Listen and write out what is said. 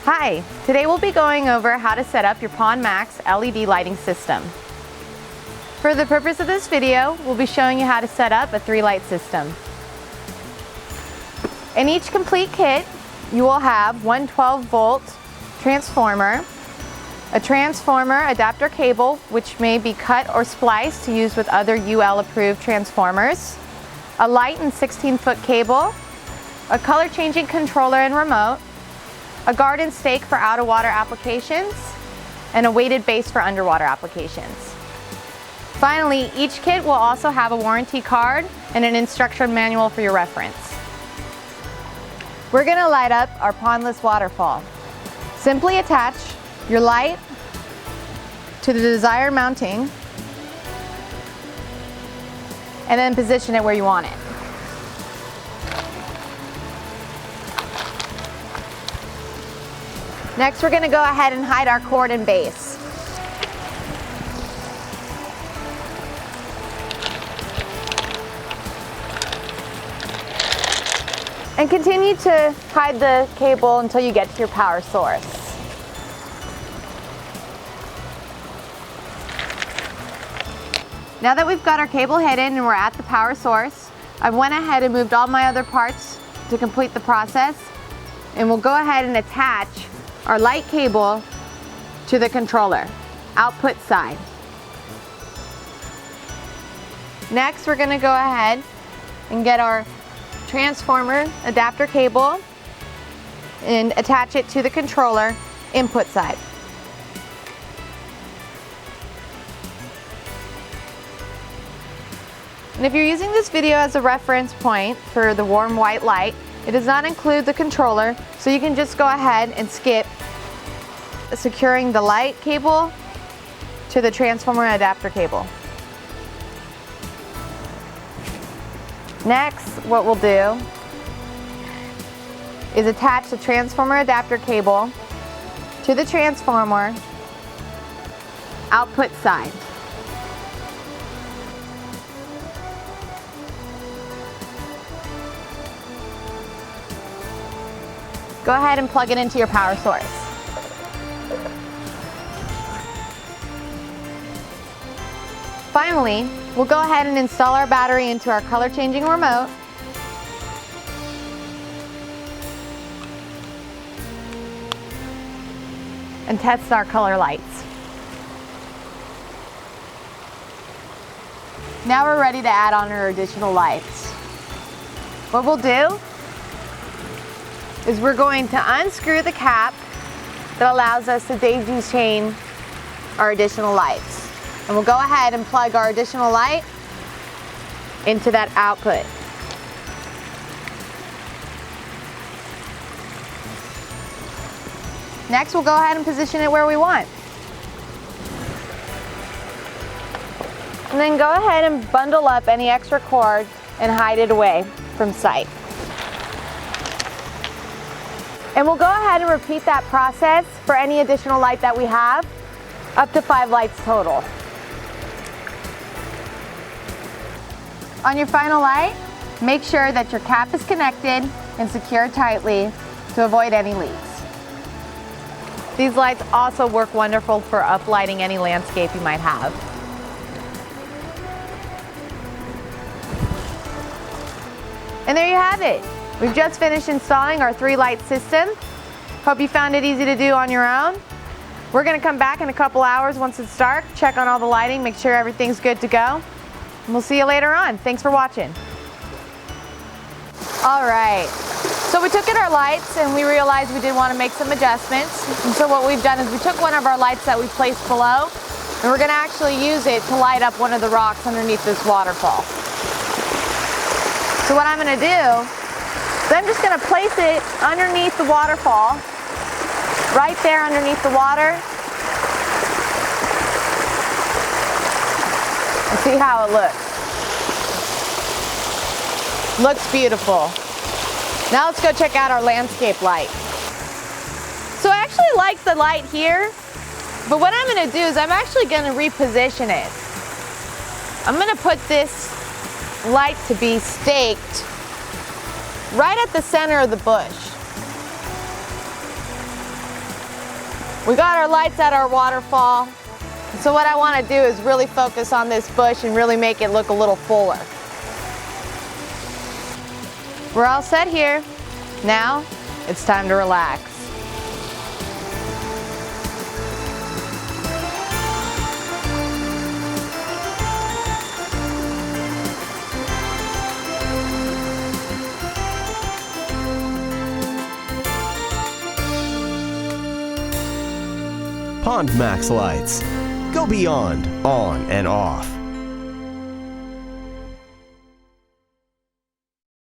Hi, today we'll be going over how to set up your PondMAX LED lighting system. For the purpose of this video, we'll be showing you how to set up a 3-light system. In each complete kit, you will have one 12-volt transformer, a transformer adapter cable, which may be cut or spliced to use with other UL-approved transformers, a light and 16-foot cable, a color-changing controller and remote, a garden stake for out-of-water applications, and a weighted base for underwater applications. Finally, each kit will also have a warranty card and an instruction manual for your reference. We're going to light up our pondless waterfall. Simply attach your light to the desired mounting and then position it where you want it. Next, we're going to go ahead and hide our cord and base. And continue to hide the cable until you get to your power source. Now that we've got our cable hidden and we're at the power source, I went ahead and moved all my other parts to complete the process. And we'll go ahead and attach our light cable to the controller, output side. Next, we're going to go ahead and get our transformer adapter cable and attach it to the controller, input side. And if you're using this video as a reference point for the warm white light, it does not include the controller, so you can just go ahead and skip securing the light cable to the transformer adapter cable. Next, what we'll do is attach the transformer adapter cable to the transformer output side. Go ahead and plug it into your power source. Finally, we'll go ahead and install our battery into our color changing remote. And test our color lights. Now we're ready to add on our additional lights. What we'll do is we're going to unscrew the cap that allows us to daisy chain our additional lights. And we'll go ahead and plug our additional light into that output. Next, we'll go ahead and position it where we want. And then go ahead and bundle up any extra cord and hide it away from sight. And we'll go ahead and repeat that process for any additional light that we have, up to 5 lights total. On your final light, make sure that your cap is connected and secured tightly to avoid any leaks. These lights also work wonderful for uplighting any landscape you might have. And there you have it. We've just finished installing our 3-light system. Hope you found it easy to do on your own. We're going to come back in a couple hours once it's dark, check on all the lighting, make sure everything's good to go. And we'll see you later on. Thanks for watching. All right, so we took in our lights and we realized we did want to make some adjustments. And so what we've done is we took one of our lights that we placed below and we're going to actually use it to light up one of the rocks underneath this waterfall. So what I'm going to do, I'm just going to place it underneath the waterfall, right there underneath the water, and see how it looks. Looks beautiful. Now let's go check out our landscape light. So I actually like the light here, but what I'm going to do is I'm actually going to reposition it. I'm going to put this light to be staked right at the center of the bush. We got our lights at our waterfall. So what I want to do is really focus on this bush and really make it look a little fuller. We're all set here. Now, it's time to relax. PondMAX lights. Go beyond, on and off.